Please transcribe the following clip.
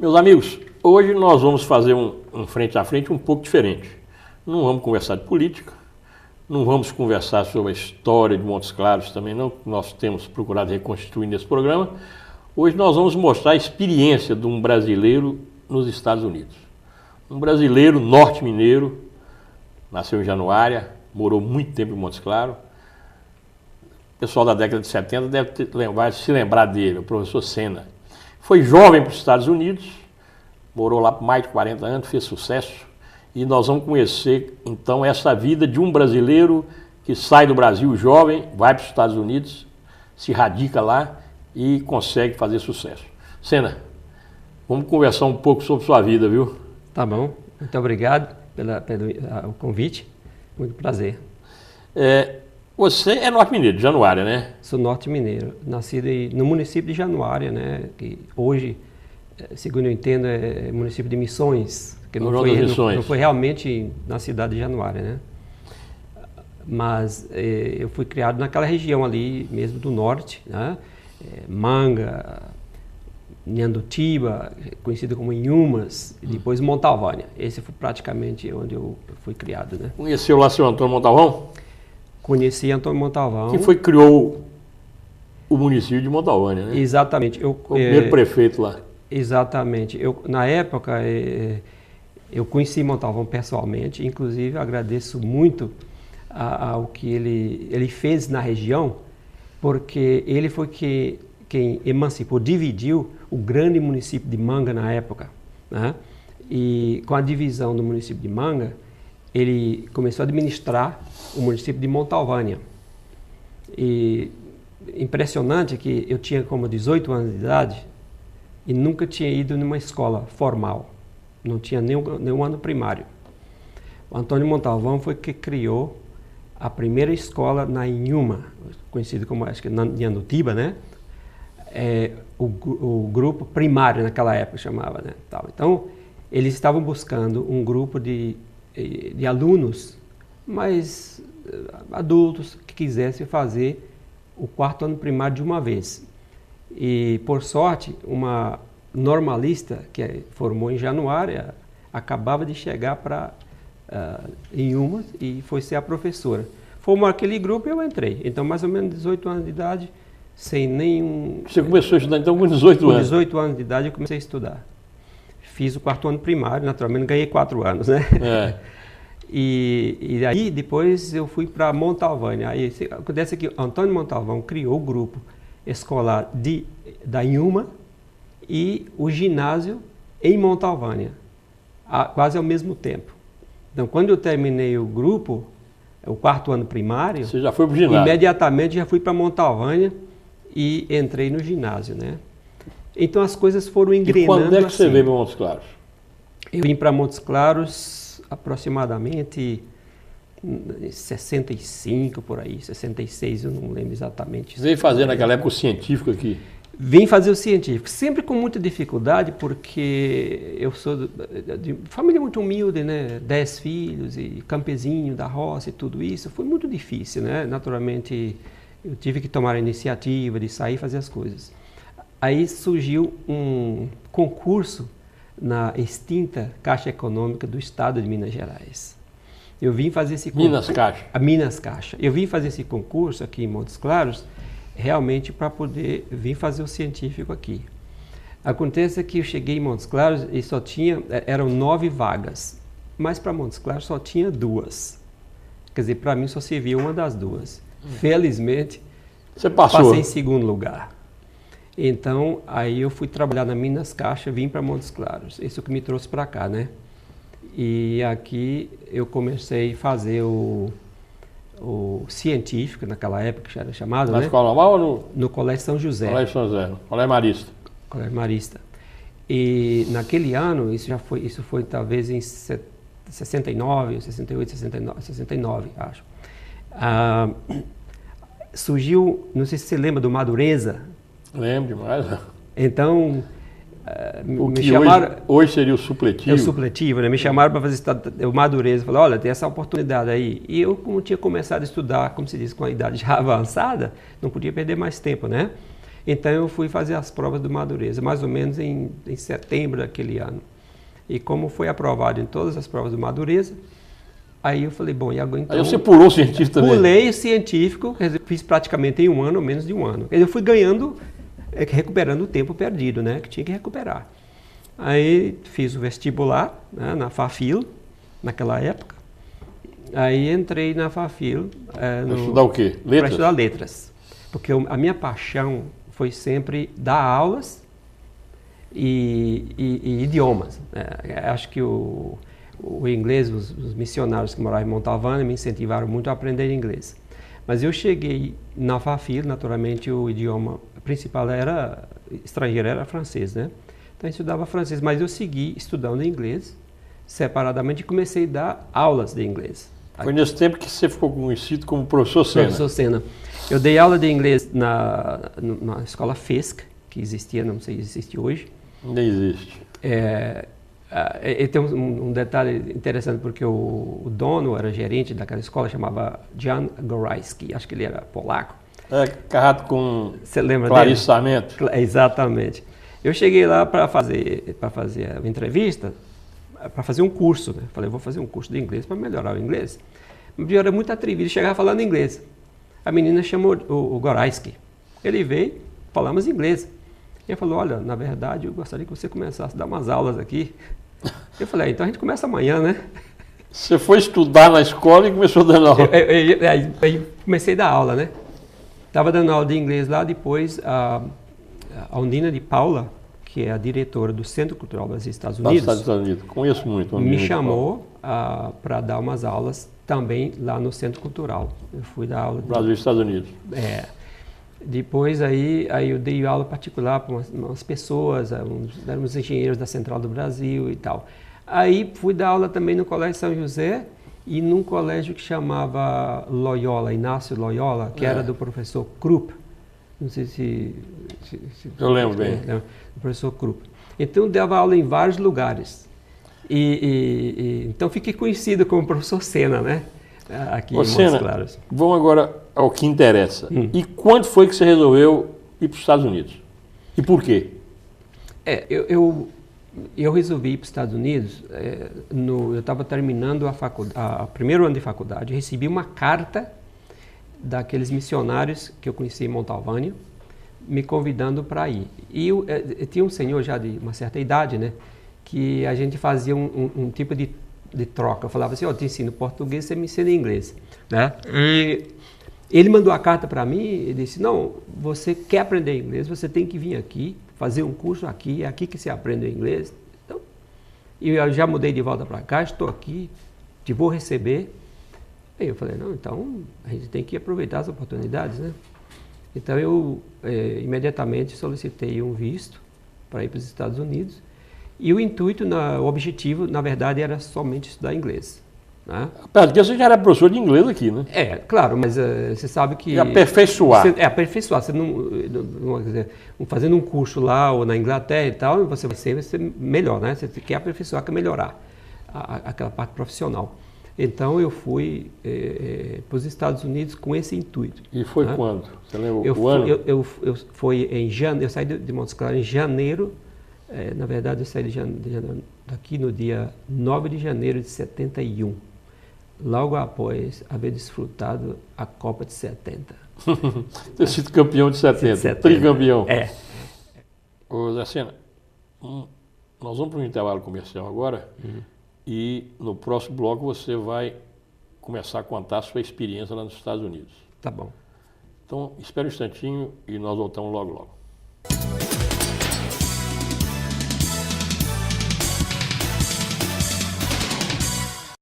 Meus amigos, hoje nós vamos fazer um frente a frente um pouco diferente. Não vamos conversar de política, não vamos conversar sobre a história de Montes Claros também não, que nós temos procurado reconstituir nesse programa. Hoje nós vamos mostrar a experiência de um brasileiro nos Estados Unidos. Um brasileiro norte-mineiro, nasceu em Januária, morou muito tempo em Montes Claros. O pessoal da década de 70 vai se lembrar dele, o professor Senna. Foi jovem para os Estados Unidos, morou lá por mais de 40 anos, fez sucesso. E nós vamos conhecer, então, essa vida de um brasileiro que sai do Brasil jovem, vai para os Estados Unidos, se radica lá e consegue fazer sucesso. Senna, vamos conversar um pouco sobre sua vida, viu? Tá bom. Muito obrigado pelo convite. Muito prazer. Você é norte-mineiro, de Januária, né? Sou norte-mineiro, nascido no município de Januária, né? Que hoje, segundo eu entendo, é município de Missões. Que não foi realmente na cidade de Januária, né? Mas eu fui criado naquela região ali mesmo do norte, né? Manga, Nhandutiba, conhecido como Inhumas, e depois Montalvânia. Esse foi praticamente onde eu fui criado, né? Conheceu lá seu Antônio Montalvão? Conheci Antônio Montalvão. Que criou o município de Montalvânia, né? Exatamente. O primeiro prefeito lá. Exatamente. Na época, eu conheci Montalvão pessoalmente, inclusive agradeço muito ao que ele fez na região, porque ele foi quem emancipou, dividiu o grande município de Manga na época, né? E com a divisão do município de Manga, ele começou a administrar o município de Montalvânia. E impressionante que eu tinha como 18 anos de idade e nunca tinha ido numa escola formal. Não tinha nenhum ano primário. O Antônio Montalvão foi que criou a primeira escola na Inhuma, conhecido como, acho que Nhandutiba, né? O grupo primário naquela época chamava, né? Então, eles estavam buscando um grupo de alunos, mas adultos que quisessem fazer o quarto ano primário de uma vez. E, por sorte, uma normalista que formou em Januária acabava de chegar para Inhumas e foi ser a professora. Formou aquele grupo e eu entrei. Então, mais ou menos 18 anos de idade, sem nenhum... Você começou a estudar então com 18 anos? Com 18 anos de idade eu comecei a estudar. Fiz o quarto ano primário, naturalmente ganhei 4 anos, né? E aí depois eu fui para Montalvânia. Aí acontece que Antônio Montalvão criou o grupo escolar da Inhuma e o ginásio em Montalvânia, quase ao mesmo tempo. Então, quando eu terminei o grupo, o quarto ano primário, você já foi para o ginásio? Imediatamente já fui para Montalvânia e entrei no ginásio, né? Então as coisas foram engrenando. E quando é que você veio para Montes Claros? Eu vim para Montes Claros aproximadamente em 65, por aí, 66, eu não lembro exatamente. Você veio fazer naquela época o científico aqui? Vim fazer o científico, sempre com muita dificuldade, porque eu sou de família muito humilde, né? 10 filhos e campezinho da roça e tudo isso. Foi muito difícil, né? Naturalmente, eu tive que tomar a iniciativa de sair e fazer as coisas. Aí surgiu um concurso na extinta Caixa Econômica do Estado de Minas Gerais. Eu vim fazer esse concurso... Minas Caixa? A Minas Caixa. Eu vim fazer esse concurso aqui em Montes Claros realmente para poder vir fazer o científico aqui. Acontece que eu cheguei em Montes Claros e eram 9 vagas, mas para Montes Claros só tinha 2. Quer dizer, para mim só servia uma das 2. Felizmente, você passou. Passei em segundo lugar. Então, aí eu fui trabalhar na Minas Caixa, vim para Montes Claros. Isso que me trouxe para cá, né? E aqui eu comecei a fazer o científico, naquela época que era chamado, na né? Escola Normal ou no Colégio São José? Colégio São José, Colégio Marista. Colégio Marista. E naquele ano, isso foi talvez em 69, 68, 69, acho. Surgiu, não sei se você lembra do Madureza. Lembro demais. Então, o que chamaram, hoje seria o supletivo. É o supletivo, né? Me chamaram para fazer o Madureza. Falaram, olha, tem essa oportunidade aí. E eu, como tinha começado a estudar, como se diz, com a idade já avançada, não podia perder mais tempo, né? Então eu fui fazer as provas do Madureza, mais ou menos em setembro daquele ano. E como foi aprovado em todas as provas do Madureza, aí eu falei, bom, e agora então... Aí você pulou o científico também? Pulei o científico, fiz praticamente em um ano, ou menos de um ano. Eu fui ganhando, recuperando o tempo perdido, né, que tinha que recuperar. Aí fiz o vestibular, né, na FAFIL, naquela época. Aí entrei na FAFIL. Para estudar o quê? Letras? Para estudar letras. Porque a minha paixão foi sempre dar aulas e idiomas. Acho que o inglês, os missionários que moravam em Montalvânia me incentivaram muito a aprender inglês. Mas eu cheguei na FAFIL, naturalmente o idioma principal era estrangeiro, era francês, né? Então eu estudava francês, mas eu segui estudando inglês separadamente e comecei a dar aulas de inglês. Foi nesse tempo que você ficou conhecido como professor Sena. Professor Sena. Eu dei aula de inglês na escola FESC, que existia, não sei se existe hoje. Ainda existe. E tem um detalhe interessante, porque o dono era gerente daquela escola, chamava Jan Gorajski, acho que ele era polaco. Carrado com Clarice Sarmento. Exatamente. Eu cheguei lá para fazer a entrevista, para fazer um curso, né? Falei, vou fazer um curso de inglês para melhorar o inglês. Eu era muito atrevido, chegava falando inglês. A menina chamou o Gorajski. Ele veio, falamos inglês. Ele falou, olha, na verdade, eu gostaria que você começasse a dar umas aulas aqui. Eu falei, então a gente começa amanhã, né? Você foi estudar na escola e começou dando aula? Aí comecei a dar aula, né? Estava dando aula de inglês lá, depois a Undina de Paula, que é a diretora do Centro Cultural dos Estados Unidos, conheço muito. Me chamou para dar umas aulas também lá no Centro Cultural. Eu fui dar aula... Brasil e Estados Unidos. Depois aí eu dei aula particular para umas pessoas, uns engenheiros da Central do Brasil e tal. Aí fui dar aula também no Colégio São José e num colégio que chamava Loyola, Inácio Loyola, que era do professor Krupp. Não sei se eu lembro bem. O professor Krupp. Então eu dava aula em vários lugares. Então fiquei conhecido como professor Sena, né? Aqui em Montes Claros. Vamos agora ao que interessa. E quando foi que você resolveu ir para os Estados Unidos? E por quê? Eu resolvi ir para os Estados Unidos, eu estava terminando o primeiro ano de faculdade, recebi uma carta daqueles missionários que eu conheci em Montalvânia, me convidando para ir. E eu tinha um senhor já de uma certa idade, né, que a gente fazia um tipo de troca. Eu falava assim, eu te ensino português, você me ensina inglês, né? E ele mandou a carta para mim e disse, não, você quer aprender inglês, você tem que vir aqui, fazer um curso aqui, é aqui que você aprende inglês. Então, eu já mudei de volta para cá, estou aqui, te vou receber. Aí eu falei, não, então a gente tem que aproveitar as oportunidades, né? Então eu imediatamente solicitei um visto para ir para os Estados Unidos e o intuito, o objetivo, na verdade, era somente estudar inglês. Né? Apesar de que você já era professor de inglês aqui, né? Claro, mas você sabe que... E aperfeiçoar. Aperfeiçoar. Você não quer dizer, fazendo um curso lá ou na Inglaterra e tal, você vai sempre ser melhor, né? Você quer aperfeiçoar, quer melhorar aquela parte profissional. Então eu fui para os Estados Unidos com esse intuito. E foi quando? Você lembra o ano? Eu saí de Montes Claros em janeiro. Na verdade, eu saí daqui no dia 9 de janeiro de 71. Logo após haver desfrutado a Copa de 70. Ter sido campeão de 70. Tricampeão. Ô, Zé Sena, nós vamos para um intervalo comercial agora. E no próximo bloco você vai começar a contar a sua experiência lá nos Estados Unidos. Tá bom. Então, espere um instantinho e nós voltamos logo, logo.